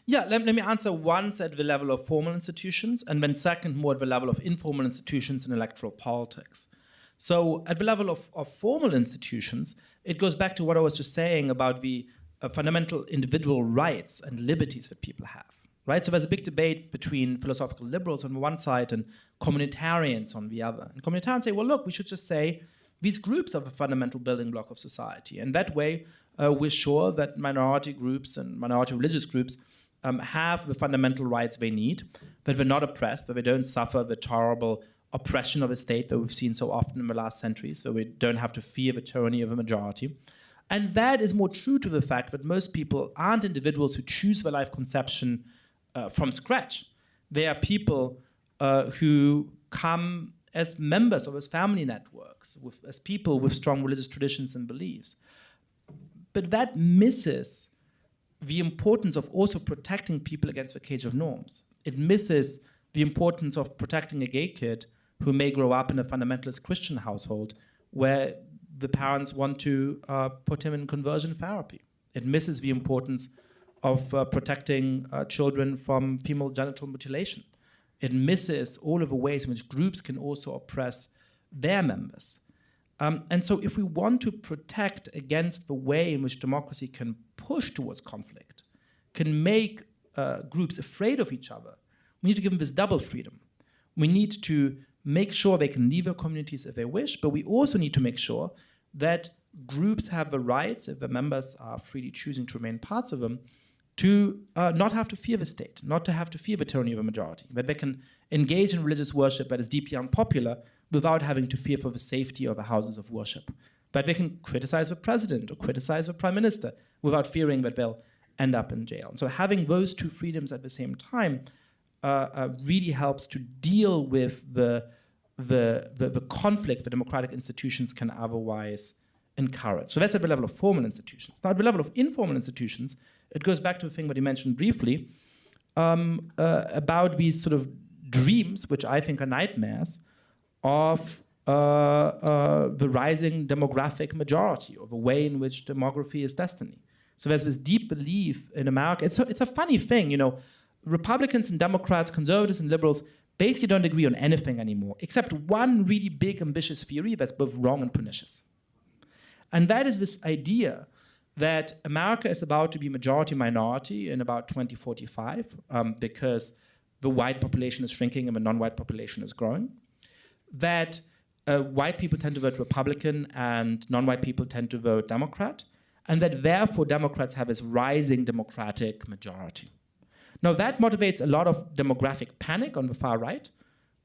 Yeah, let me answer once at the level of formal institutions, and then second more at the level of informal institutions in electoral politics. So at the level of formal institutions, it goes back to what I was just saying about the fundamental individual rights and liberties that people have. Right? So there's a big debate between philosophical liberals on the one side and communitarians on the other. And communitarians say, well, look, we should just say these groups are the fundamental building block of society. And that way, we're sure that minority groups and minority religious groups have the fundamental rights they need, that they're not oppressed, that they don't suffer the terrible oppression of a state that we've seen so often in the last centuries, that we don't have to fear the tyranny of a majority. And that is more true to the fact that most people aren't individuals who choose their life conception from scratch. They are people who come as members of as family networks, as people with strong religious traditions and beliefs. But that misses the importance of also protecting people against the cage of norms. It misses the importance of protecting a gay kid who may grow up in a fundamentalist Christian household where the parents want to put him in conversion therapy. It misses the importance of protecting children from female genital mutilation. It misses all of the ways in which groups can also oppress their members. And so if we want to protect against the way in which democracy can push towards conflict, can make groups afraid of each other, we need to give them this double freedom. We need to make sure they can leave their communities if they wish, but we also need to make sure that groups have the rights, if the members are freely choosing to remain parts of them, to not have to fear the state, not to have to fear the tyranny of a majority, that they can engage in religious worship that is deeply unpopular without having to fear for the safety of the houses of worship. But they can criticize the president or criticize the prime minister without fearing that they'll end up in jail. And so having those two freedoms at the same time really helps to deal with the conflict that democratic institutions can otherwise encourage. So that's at the level of formal institutions. Now, at the level of informal institutions, it goes back to the thing that you mentioned briefly about these sort of dreams, which I think are nightmares, of the rising demographic majority, or the way in which demography is destiny. So there's this deep belief in America. It's a funny thing, you know, Republicans and Democrats, conservatives and liberals basically don't agree on anything anymore, except one really big, ambitious theory that's both wrong and pernicious. And that is this idea that America is about to be majority-minority in about 2045 because the white population is shrinking and the non-white population is growing. That white people tend to vote Republican and non-white people tend to vote Democrat, and that therefore Democrats have this rising democratic majority. Now that motivates a lot of demographic panic on the far right.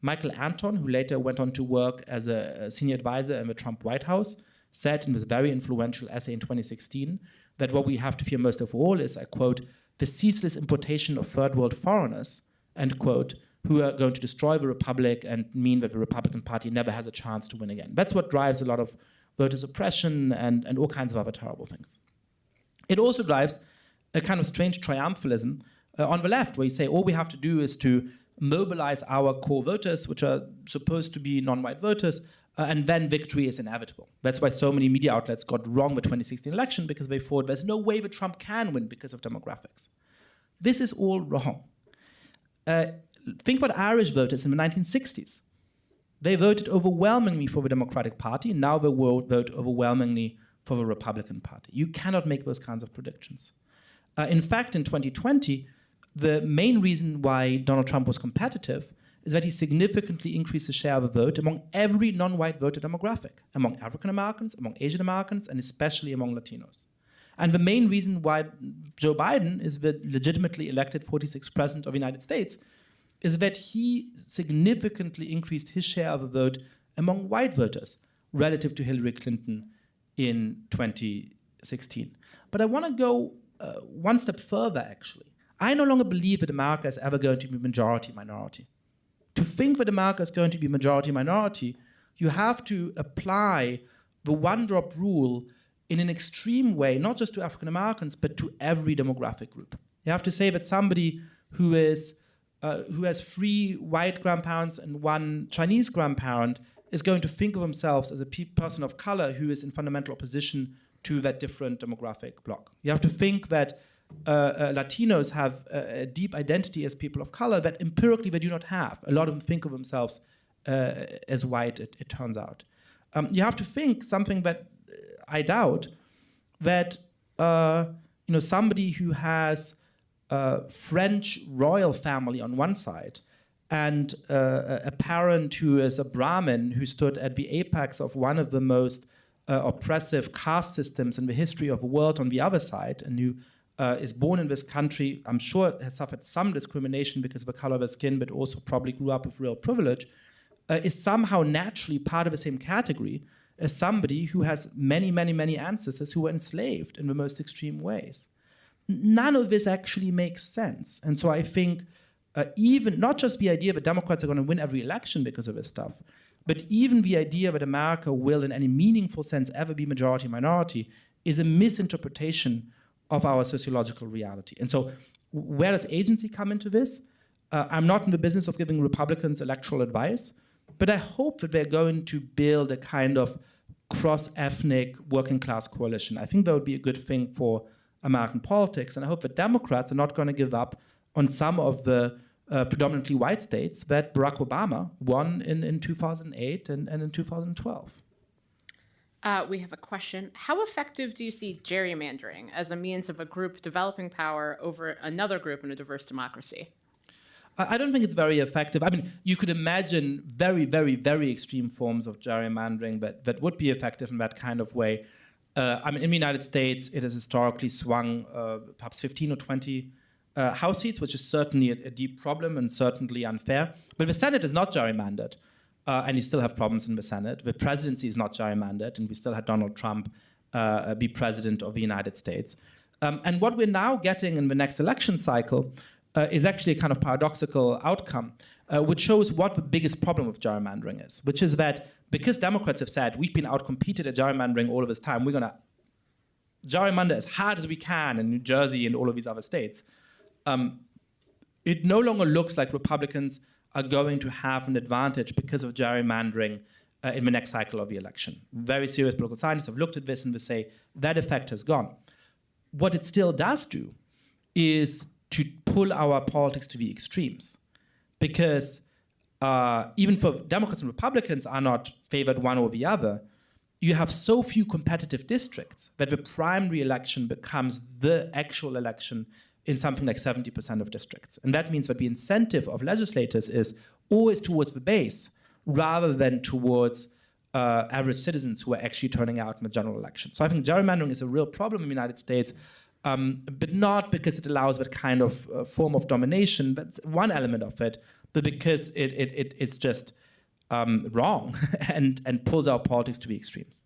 Michael Anton, who later went on to work as a senior advisor in the Trump White House, said in this very influential essay in 2016 that what we have to fear most of all is, I quote, the ceaseless importation of third world foreigners, end quote, who are going to destroy the republic and mean that the Republican Party never has a chance to win again. That's what drives a lot of voter suppression and all kinds of other terrible things. It also drives a kind of strange triumphalism on the left, where you say all we have to do is to mobilize our core voters, which are supposed to be non-white voters, and then victory is inevitable. That's why so many media outlets got wrong the 2016 election, because they thought there's no way that Trump can win because of demographics. This is all wrong. Think about Irish voters in the 1960s. They voted overwhelmingly for the Democratic Party, and now they will vote overwhelmingly for the Republican Party. You cannot make those kinds of predictions. In fact, in 2020, the main reason why Donald Trump was competitive is that he significantly increased the share of the vote among every non-white voter demographic, among African Americans, among Asian Americans, and especially among Latinos. And the main reason why Joe Biden is the legitimately elected 46th president of the United States is that he significantly increased his share of the vote among white voters relative to Hillary Clinton in 2016. But I want to go one step further, actually. I no longer believe that America is ever going to be majority-minority. To think that America is going to be majority-minority, you have to apply the one-drop rule in an extreme way, not just to African Americans, but to every demographic group. You have to say that somebody who has 3 white grandparents and 1 Chinese grandparent is going to think of themselves as a person of color who is in fundamental opposition to that different demographic bloc. You have to think that Latinos have a deep identity as people of color that empirically they do not have. A lot of them think of themselves as white, it turns out. You have to think something that I doubt, that somebody who has French royal family on one side and a parent who is a Brahmin who stood at the apex of one of the most oppressive caste systems in the history of the world on the other side, and who is born in this country, I'm sure has suffered some discrimination because of the color of his skin, but also probably grew up with real privilege, is somehow naturally part of the same category as somebody who has many, many, many ancestors who were enslaved in the most extreme ways. None of this actually makes sense. And so I think even, not just the idea that Democrats are going to win every election because of this stuff, but even the idea that America will in any meaningful sense ever be majority-minority is a misinterpretation of our sociological reality. And so where does agency come into this? I'm not in the business of giving Republicans electoral advice, but I hope that they're going to build a kind of cross-ethnic working-class coalition. I think that would be a good thing for American politics, and I hope that Democrats are not going to give up on some of the predominantly white states that Barack Obama won in 2008 and in 2012. We have a question. How effective do you see gerrymandering as a means of a group developing power over another group in a diverse democracy? I don't think it's very effective. I mean, you could imagine very, very, very extreme forms of gerrymandering that would be effective in that kind of way. I mean, in the United States, it has historically swung perhaps 15 or 20 House seats, which is certainly a deep problem and certainly unfair. But the Senate is not gerrymandered, and you still have problems in the Senate. The presidency is not gerrymandered, and we still had Donald Trump be president of the United States. And what we're now getting in the next election cycle is actually a kind of paradoxical outcome, which shows what the biggest problem with gerrymandering is, which is that because Democrats have said, we've been outcompeted at gerrymandering all of this time, we're going to gerrymander as hard as we can in New Jersey and all of these other states, it no longer looks like Republicans are going to have an advantage because of gerrymandering in the next cycle of the election. Very serious political scientists have looked at this and they say that effect has gone. What it still does do is to pull our politics to the extremes, because even for Democrats and Republicans are not favored one or the other, you have so few competitive districts that the primary election becomes the actual election in something like 70% of districts. And that means that the incentive of legislators is always towards the base rather than towards average citizens who are actually turning out in the general election. So I think gerrymandering is a real problem in the United States, but not because it allows that kind of form of domination, that's one element of it, but because it's just wrong and pulls our politics to the extremes.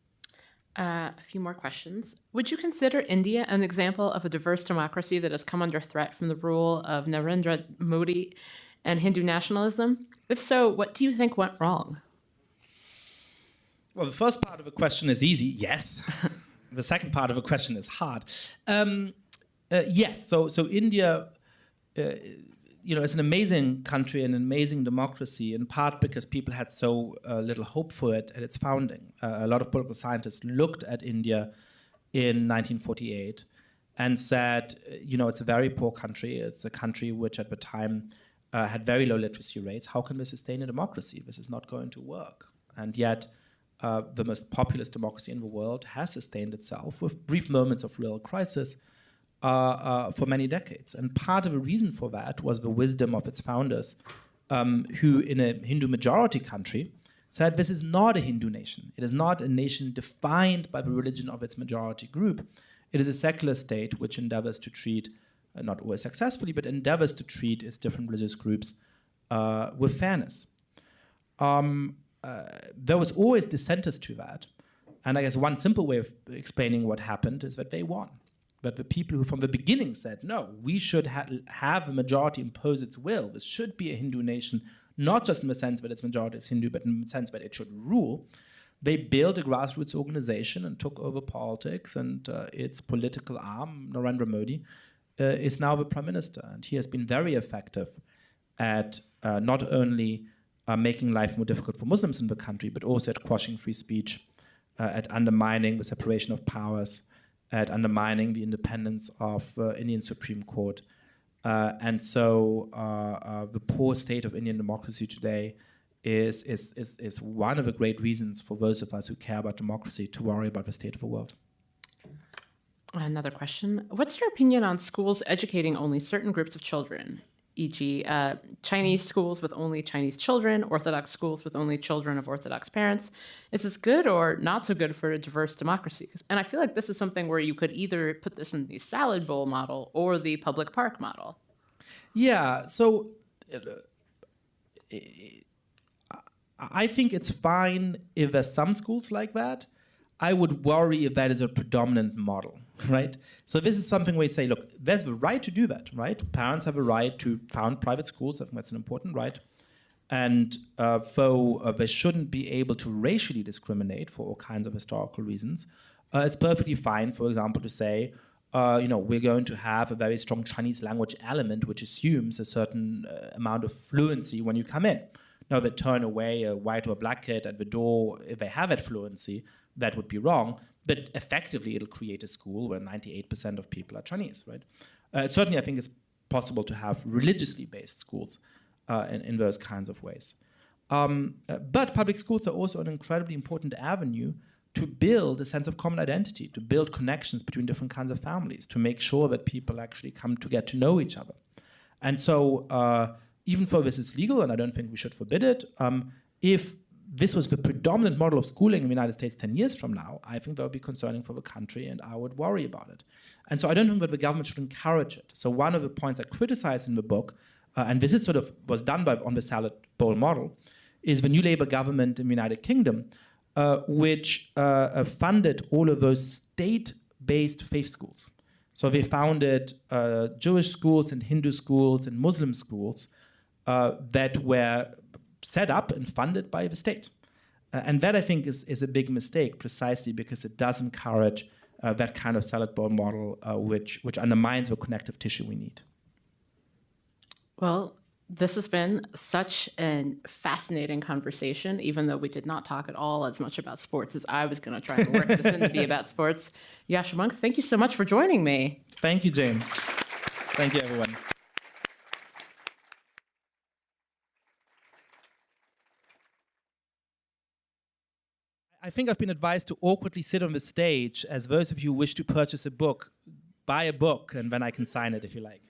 A few more questions. Would you consider India an example of a diverse democracy that has come under threat from the rule of Narendra Modi and Hindu nationalism? If so, what do you think went wrong? Well, the first part of the question is easy, yes. The second part of the question is hard. Yes, so India, is an amazing country and an amazing democracy, in part because people had so little hope for it at its founding. A lot of political scientists looked at India in 1948 and said, it's a very poor country. It's a country which at the time had very low literacy rates. How can we sustain a democracy? This is not going to work. And yet, the most populous democracy in the world has sustained itself with brief moments of real crisis for many decades. And part of the reason for that was the wisdom of its founders, who in a Hindu majority country said this is not a Hindu nation. It is not a nation defined by the religion of its majority group. It is a secular state which endeavors to treat, not always successfully, but endeavors to treat its different religious groups with fairness. There was always dissenters to that. And I guess one simple way of explaining what happened is that they won. But the people who from the beginning said, no, we should have the majority impose its will. This should be a Hindu nation, not just in the sense that its majority is Hindu, but in the sense that it should rule. They built a grassroots organization and took over politics, and its political arm, Narendra Modi, is now the prime minister. And he has been very effective at not only making life more difficult for Muslims in the country, but also at quashing free speech, at undermining the separation of powers, at undermining the independence of Indian Supreme Court. And so the poor state of Indian democracy today is one of the great reasons for those of us who care about democracy to worry about the state of the world. Another question. What's your opinion on schools educating only certain groups of children? e.g., Chinese schools with only Chinese children, Orthodox schools with only children of Orthodox parents. Is this good or not so good for a diverse democracy? And I feel like this is something where you could either put this in the salad bowl model or the public park model. Yeah, so I think it's fine if there's some schools like that. I would worry if that is a predominant model, right? So this is something where you say, look, there's the right to do that, right? Parents have a right to found private schools. I think that's an important right. And though they shouldn't be able to racially discriminate for all kinds of historical reasons, it's perfectly fine, for example, to say, we're going to have a very strong Chinese language element, which assumes a certain amount of fluency when you come in. Now, they turn away a white or black kid at the door if they have that fluency. That would be wrong, but effectively it'll create a school where 98% of people are Chinese, right? Certainly, I think it's possible to have religiously based schools in those kinds of ways. But public schools are also an incredibly important avenue to build a sense of common identity, to build connections between different kinds of families, to make sure that people actually come to get to know each other. And so even though this is legal, and I don't think we should forbid it, if this was the predominant model of schooling in the United States 10 years from now, I think that would be concerning for the country, and I would worry about it. And so I don't think that the government should encourage it. So one of the points I criticize in the book, and this is sort of was done on the salad bowl model, is the new Labour government in the United Kingdom, which funded all of those state-based faith schools. So they founded Jewish schools and Hindu schools and Muslim schools that were set up and funded by the state. And that, I think, is a big mistake, precisely because it does encourage that kind of salad bowl model, which undermines the connective tissue we need. Well, this has been such a fascinating conversation, even though we did not talk at all as much about sports as I was going to try and work this in to be about sports. Yascha Mounk, thank you so much for joining me. Thank you, Jane. Thank you, everyone. I think I've been advised to awkwardly sit on the stage as those of you who wish to purchase a book, buy a book, and then I can sign it if you like.